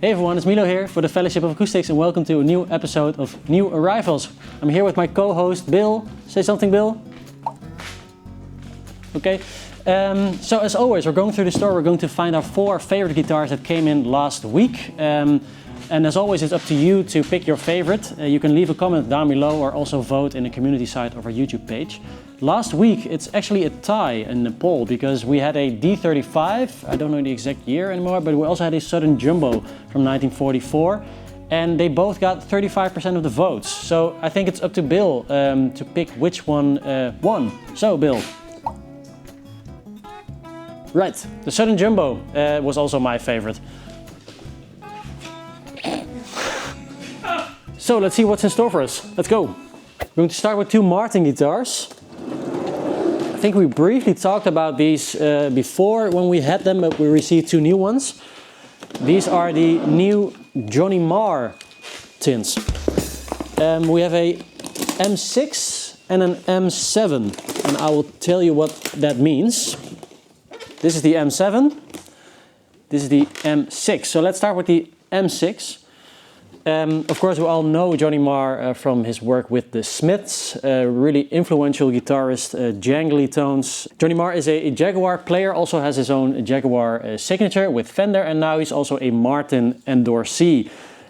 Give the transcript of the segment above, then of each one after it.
Hey everyone, it's Milo here for the Fellowship of Acoustics and welcome to a new episode of New Arrivals. I'm here with my co-host Bill. Say something, Bill. Okay, so as always we're going through the store, we're going to find our 4 favorite guitars that came in last week. And as always it's up to you to pick your favorite. You can leave a comment down below or also vote in the community site of our YouTube page. Last week it's actually a tie in the poll because we had a D35, I don't know the exact year anymore, but we also had a Southern Jumbo from 1944 and they both got 35% of the votes. So I think it's up to Bill to pick which one won. So Bill. Right, the Southern Jumbo was also my favorite. So let's see what's in store for us. Let's go. We're going to start with 2 Martin guitars. I think we briefly talked about these before when we had them, but we received 2 new ones. These are the new Johnny Marr tins. We have a M6 and an M7, and I will tell you what that means. This is the M7, this is the M6. So let's start with the M6. Of course we all know Johnny Marr from his work with the Smiths, really influential guitarist, jangly tones. Johnny Marr is a Jaguar player, also has his own Jaguar signature with Fender, and now he's also a Martin endorsee.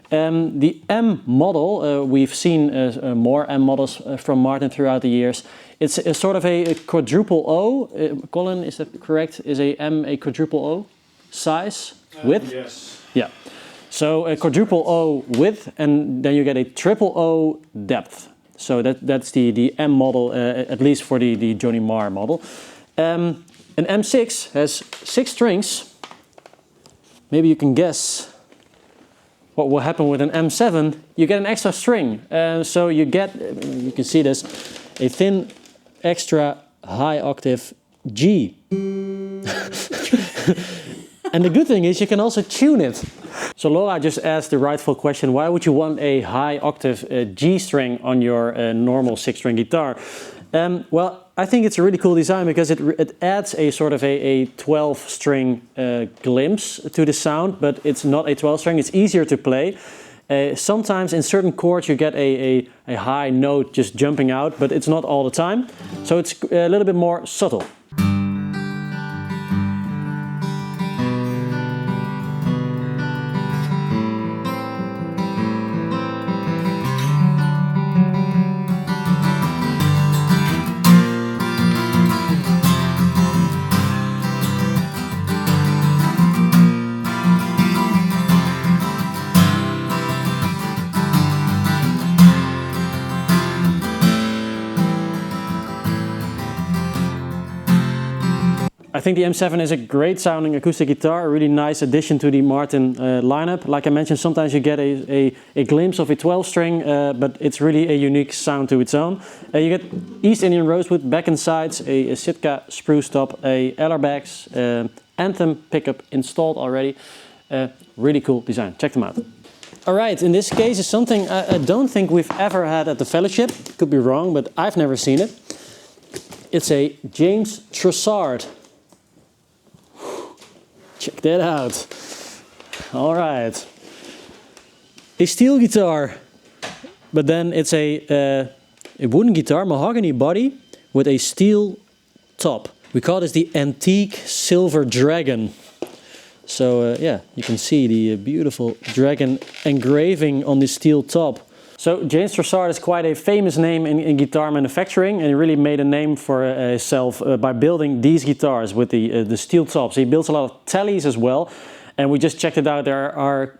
The M model, we've seen more M models from Martin throughout the years. It's a sort of a quadruple O. Colin, is that correct? Is a M a quadruple O size width? Yes. Yeah. So a quadruple O width, and then you get a triple O depth. So that's the M model, at least for the Johnny Marr model. An M6 has 6 strings. Maybe you can guess what will happen with an M7. You get an extra string. So you get, you can see this, a thin extra high octave G. And the good thing is you can also tune it. So Laura just asked the rightful question, why would you want a high octave G string on your normal 6-string guitar? Well, I think it's a really cool design because it adds a sort of a 12-string glimpse to the sound, but it's not a 12-string, it's easier to play. Sometimes in certain chords you get a high note just jumping out, but it's not all the time. So it's a little bit more subtle. I think the M7 is a great sounding acoustic guitar, a really nice addition to the Martin lineup. Like I mentioned, sometimes you get a glimpse of a 12-string, but it's really a unique sound to its own. You get East Indian rosewood back and sides, a Sitka spruce top, a Ellerbags, Anthem pickup installed already. Really cool design, check them out. Alright, in this case is something I don't think we've ever had at the Fellowship. Could be wrong, but I've never seen it. It's a James Trussart. Check that out. All right. A steel guitar, but then it's a wooden guitar, mahogany body with a steel top. We call this the Antique Silver Dragon. So yeah, you can see the beautiful dragon engraving on the steel top. So James Trussart is quite a famous name in guitar manufacturing, and he really made a name for himself by building these guitars with the steel tops. He builds a lot of tellies as well, and we just checked it out. There are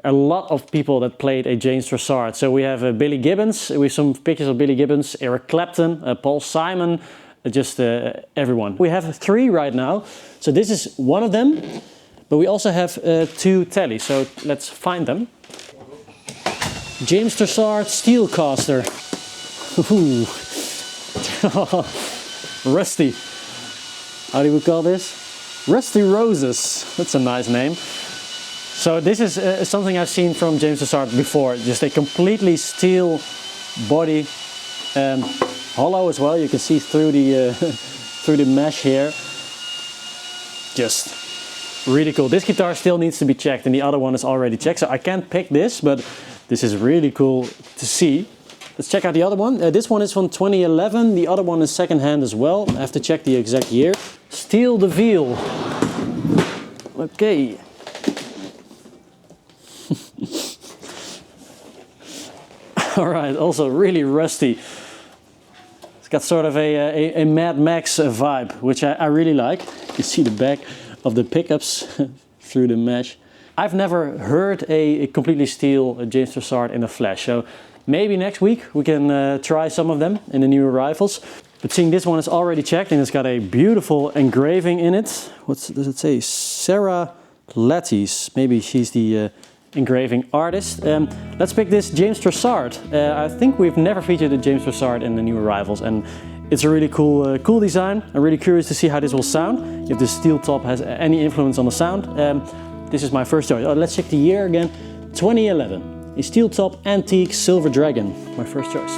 a lot of people that played a James Trussart. So we have Billy Gibbons, we have some pictures of Billy Gibbons, Eric Clapton, Paul Simon, just everyone. We have 3 right now, so this is one of them, but we also have 2 tellies, so let's find them. James Trussart Steel Caster. Ooh. Rusty. How do we call this? Rusty Roses. That's a nice name. So this is something I've seen from James Trussart before. Just a completely steel body, hollow as well. You can see through the mesh here. Just really cool. This guitar still needs to be checked and the other one is already checked, so I can't pick this, but this is really cool to see. Let's check out the other one. This one is from 2011, the other one is second-hand as well. I have to check the exact year. Steel the Wheel. Okay. Alright, also really rusty. It's got sort of a Mad Max vibe, which I really like. You see the back of the pickups through the mesh. I've never heard a completely steel James Trussart in the flesh, so maybe next week we can try some of them in the new arrivals. But seeing this one is already checked and it's got a beautiful engraving in it. What does it say? Sarah Lattice. Maybe she's the engraving artist. Let's pick this James Trussart. I think we've never featured a James Trussart in the new arrivals, and it's a really cool, cool design. I'm really curious to see how this will sound, if the steel top has any influence on the sound. This is my first choice. Oh, let's check the year again. 2011. A steel top antique silver dragon. My first choice.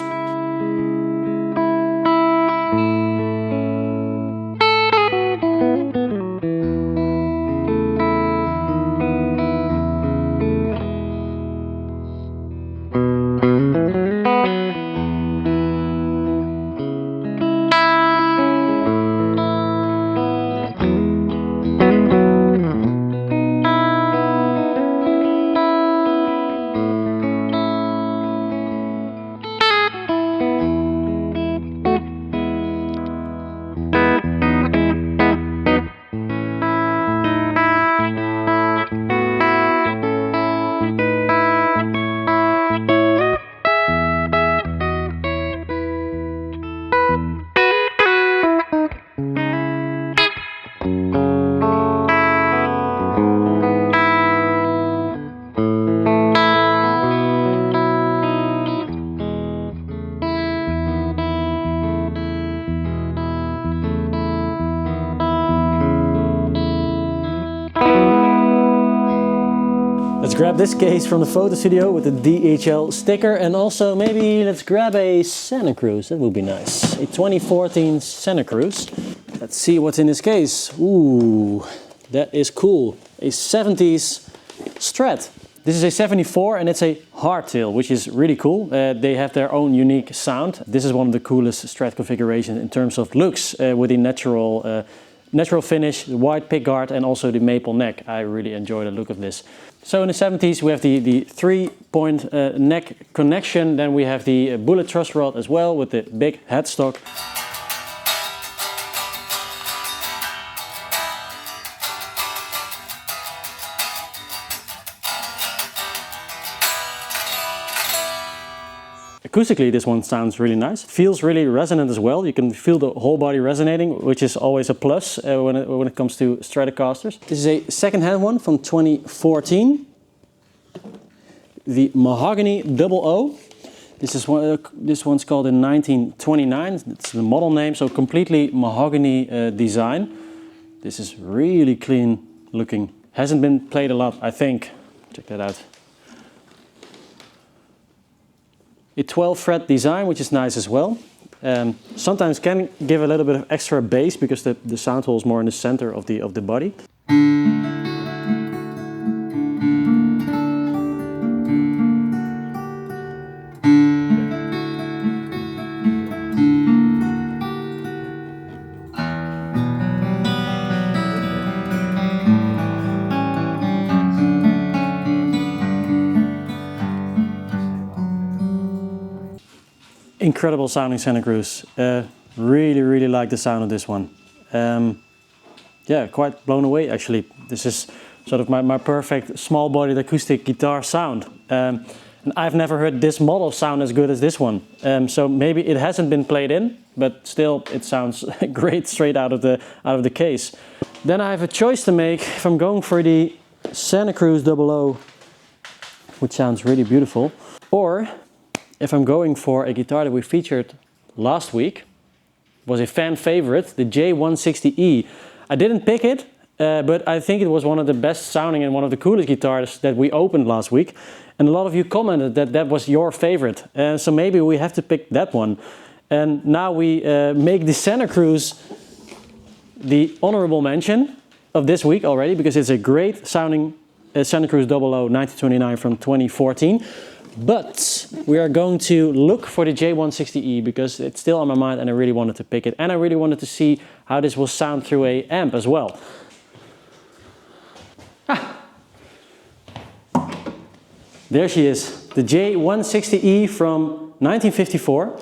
Let's grab this case from the photo studio with the DHL sticker, and also maybe let's grab a Santa Cruz. That would be nice. A 2014 Santa Cruz. Let's see what's in this case. Ooh, that is cool. A 70s Strat. This is a 74 and it's a hardtail, which is really cool. They have their own unique sound. This is one of the coolest Strat configurations in terms of looks, with the natural finish, the wide pickguard and also the maple neck. I really enjoy the look of this. So in the 70s we have the 3-point neck connection, then we have the bullet truss rod as well with the big headstock. Acoustically, this one sounds really nice. Feels really resonant as well. You can feel the whole body resonating, which is always a plus when it comes to Stratocasters. This is a second-hand one from 2014. The Mahogany 00. This one's called in 1929. It's the model name, so completely mahogany design. This is really clean looking. Hasn't been played a lot, I think. Check that out. A 12-fret design, which is nice as well. Sometimes can give a little bit of extra bass because the sound hole is more in the center of the body. Incredible sounding Santa Cruz. Really like the sound of this one. Yeah, quite blown away actually. This is sort of my perfect small-bodied acoustic guitar sound. And I've never heard this model sound as good as this one. So maybe it hasn't been played in, but still it sounds great straight out of the case. Then I have a choice to make if I'm going for the Santa Cruz 00, which sounds really beautiful, or if I'm going for a guitar that we featured last week, was a fan favorite, the J160e. I didn't pick it, but I think it was one of the best sounding and one of the coolest guitars that we opened last week. And a lot of you commented that that was your favorite. So maybe we have to pick that one. And now we make the Santa Cruz the honorable mention. of this week already because it's a great sounding Santa Cruz 00 1929 from 2014. But we are going to look for the J160e because it's still on my mind and I really wanted to pick it. And I really wanted to see how this will sound through a amp as well. Ah. There she is, the J160e from 1954.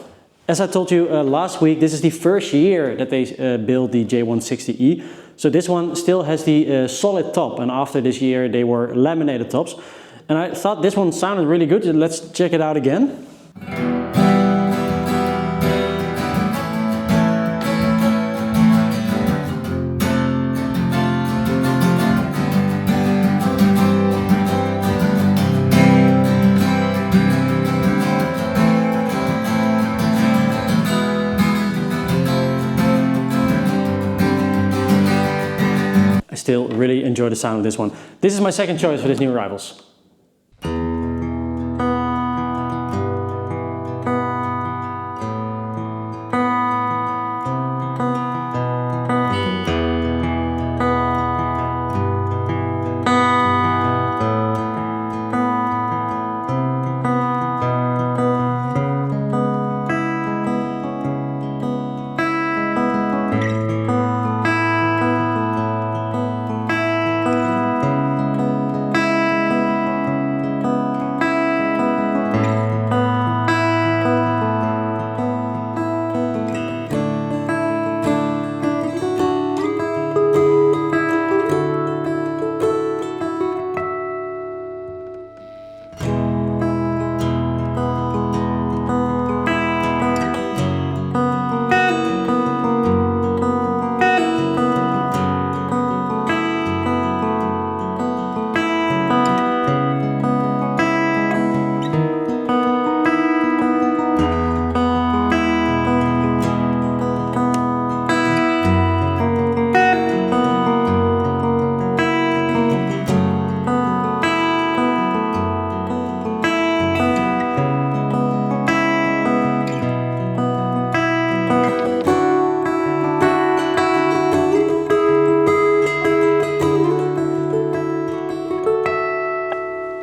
As I told you last week, this is the first year that they built the J160e. So this one still has the solid top, and after this year they were laminated tops. And I thought this one sounded really good. Let's check it out again. I still really enjoy the sound of this one. This is my second choice for this new Arrivals.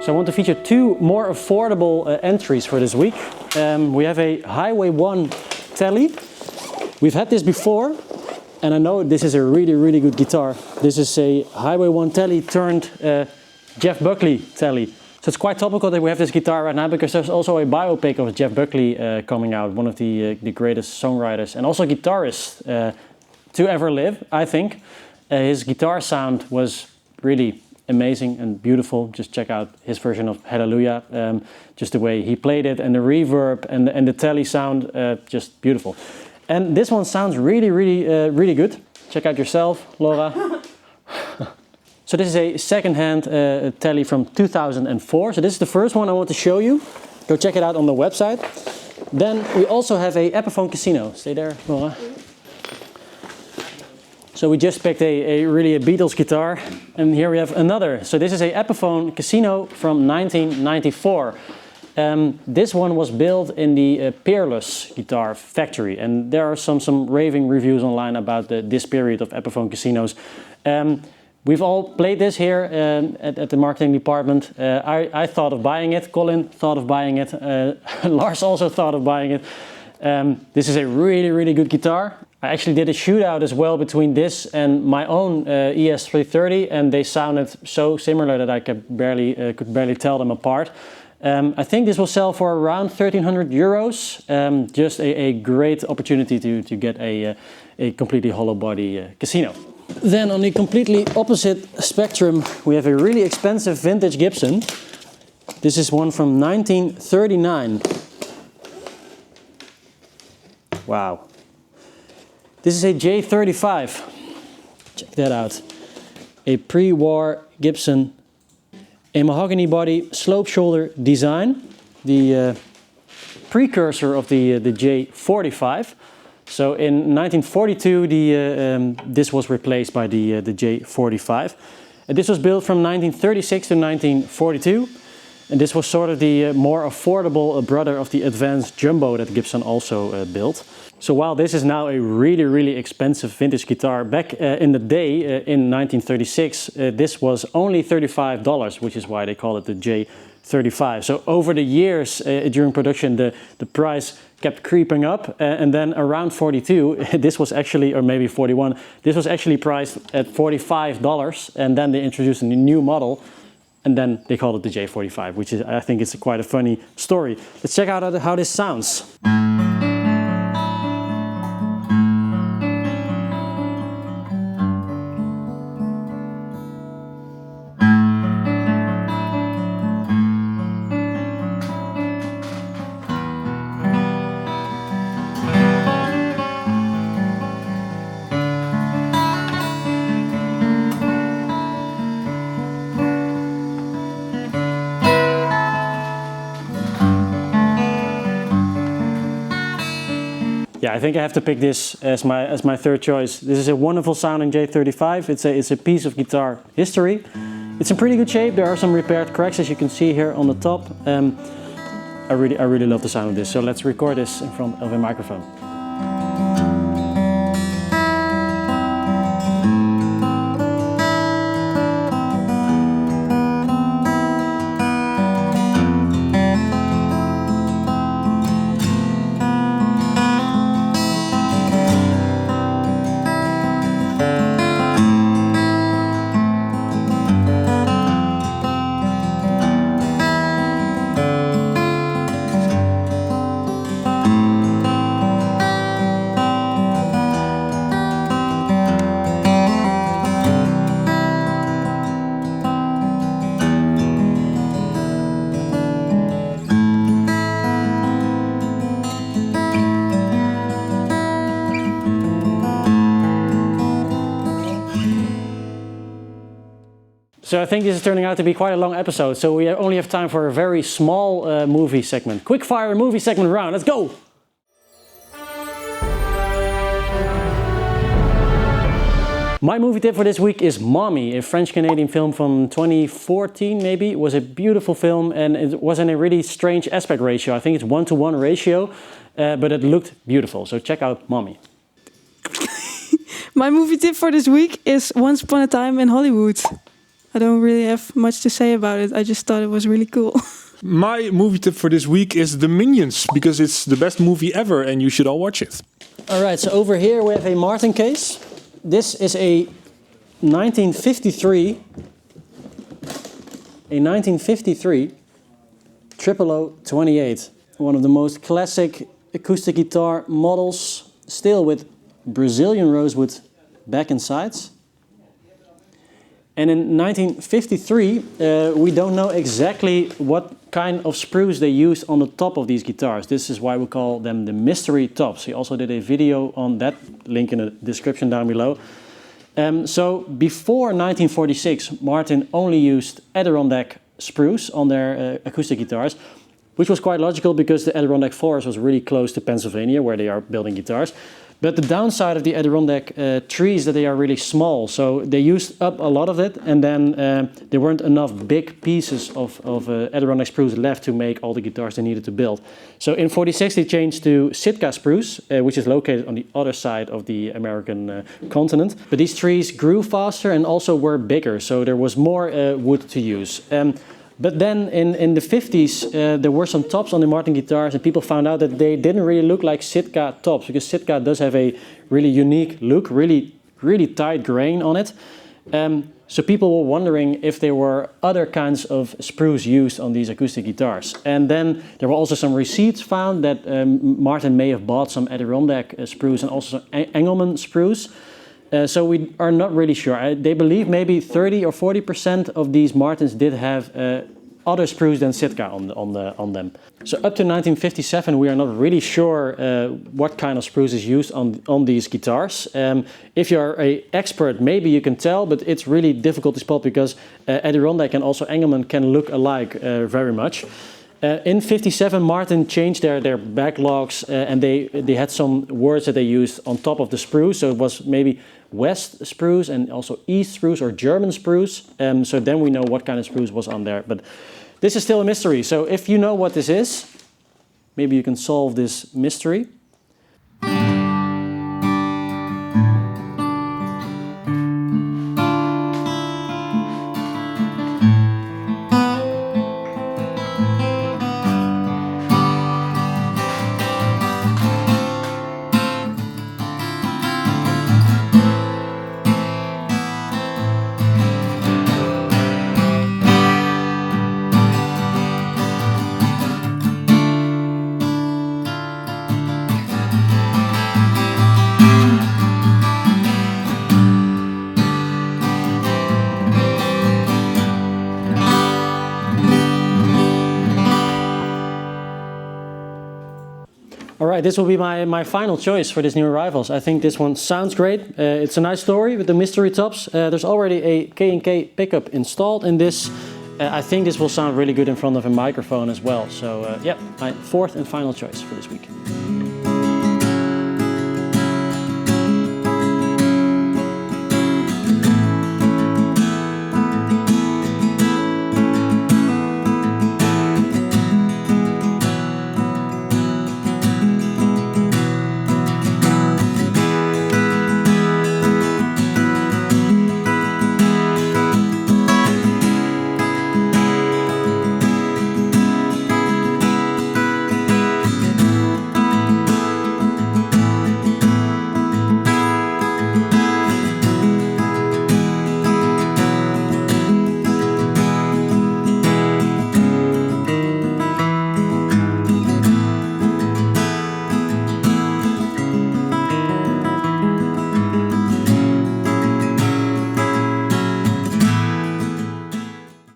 So I want to feature two more affordable entries for this week. We have a Highway 1 Telly. We've had this before, and I know this is a really good guitar. This is a Highway 1 Telly turned Jeff Buckley Telly. So it's quite topical that we have this guitar right now because there's also a biopic of Jeff Buckley coming out, one of the greatest songwriters and also guitarists to ever live, I think. His guitar sound was really amazing and beautiful. Just check out his version of Hallelujah. Just the way he played it and the reverb and the telly sound, just beautiful. And this one sounds really good. Check out yourself, Laura. So this is a second-hand telly from 2004. So this is the first one I want to show you. Go check it out on the website. Then we also have a Epiphone Casino. Stay there, Laura. So we just picked a Beatles guitar, and here we have another. So this is a Epiphone Casino from 1994. This one was built in the Peerless guitar factory, and there are some raving reviews online about this period of Epiphone Casinos. We've all played this here at the marketing department. I thought of buying it, Colin thought of buying it, Lars also thought of buying it. This is a really good guitar. I actually did a shootout as well between this and my own ES330, and they sounded so similar that I could barely tell them apart. I think this will sell for around 1,300 euros. Just a great opportunity to get a completely hollow body Casino. Then on the completely opposite spectrum, we have a really expensive vintage Gibson. This is one from 1939. Wow. This is a J35. Check that out. A pre-war Gibson. A mahogany body, slope shoulder design. The precursor of the J45. So in 1942, this was replaced by the J45. This was built from 1936 to 1942. And this was sort of the more affordable brother of the advanced Jumbo that Gibson also built. So while this is now a really, really expensive vintage guitar, back in the day, in 1936, this was only $35, which is why they call it the J35. So over the years during production, the price kept creeping up, and then around 42, this was actually, or maybe 41, this was actually priced at $45, and then they introduced a new model, and then they called it the J45, which is, I think it's quite a funny story. Let's check out how this sounds. Yeah, I think I have to pick this as my third choice. This is a wonderful sounding J35. It's a piece of guitar history. It's in pretty good shape. There are some repaired cracks, as you can see here on the top. I really love the sound of this. So let's record this in front of a microphone. So I think this is turning out to be quite a long episode, so we only have time for a very small movie segment. Quick fire movie segment round, let's go! My movie tip for this week is Mommy, a French-Canadian film from 2014 maybe. It was a beautiful film and it was in a really strange aspect ratio. I think it's 1:1 ratio, but it looked beautiful. So check out Mommy. My movie tip for this week is Once Upon a Time in Hollywood. I don't really have much to say about it. I just thought it was really cool. My movie tip for this week is The Minions, because it's the best movie ever and you should all watch it. Alright, so over here we have a Martin case. This is a 1953 0028. One of the most classic acoustic guitar models, still with Brazilian rosewood back and sides. And in 1953, we don't know exactly what kind of sprues they used on the top of these guitars. This is why we call them the mystery tops. He also did a video on that, link in the description down below. So before 1946, Martin only used Adirondack sprues on their acoustic guitars, which was quite logical because the Adirondack forest was really close to Pennsylvania, where they are building guitars. But the downside of the Adirondack trees that they are really small, so they used up a lot of it, and then there weren't enough big pieces of Adirondack sprues left to make all the guitars they needed to build. So in 46 they changed to Sitka spruce, which is located on the other side of the American continent. But these trees grew faster and also were bigger, so there was more wood to use. But then in the 50s, there were some tops on the Martin guitars and people found out that they didn't really look like Sitka tops, because Sitka does have a really unique look, really tight grain on it. So people were wondering if there were other kinds of sprues used on these acoustic guitars. And then there were also some receipts found that Martin may have bought some Adirondack sprues and also some Engelmann sprues. So we are not really sure. They believe maybe 30 or 40% of these Martins did have other sprues than Sitka on them. So up to 1957 we are not really sure what kind of sprues is used on these guitars. If you're an expert, maybe you can tell, but it's really difficult to spot because Adirondack and also Engelmann can look alike very much. In 57, Martin changed their backlogs and they had some words that they used on top of the sprues. So it was maybe West sprues and also East sprues or German sprues. So then we know what kind of sprues was on there. But This is still a mystery, so if you know what this is, maybe you can solve this mystery. Alright, this will be my final choice for this new Arrivals. I think this one sounds great. It's a nice story with the mystery tops. There's already a K&K pickup installed in this. I think this will sound really good in front of a microphone as well. So yeah, my fourth and final choice for this week.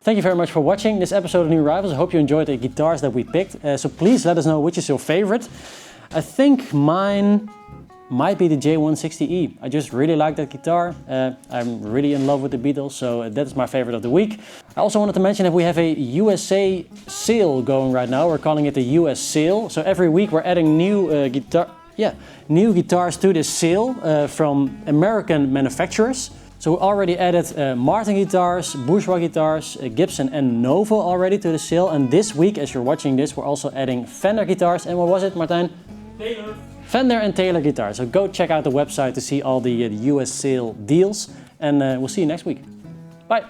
Thank you very much for watching this episode of New Arrivals. I hope you enjoyed the guitars that we picked. So please let us know which is your favorite. I think mine might be the J160e. I just really like that guitar. I'm really in love with the Beatles, so that is my favorite of the week. I also wanted to mention that we have a USA sale going right now. We're calling it the US sale. So every week we're adding new guitars to this sale from American manufacturers. So we already added Martin guitars, Bourgeois guitars, Gibson and Novo already to the sale. And this week, as you're watching this, we're also adding Fender guitars. And what was it, Martijn? Taylor. Fender and Taylor guitars. So go check out the website to see all the US sale deals. And we'll see you next week. Bye.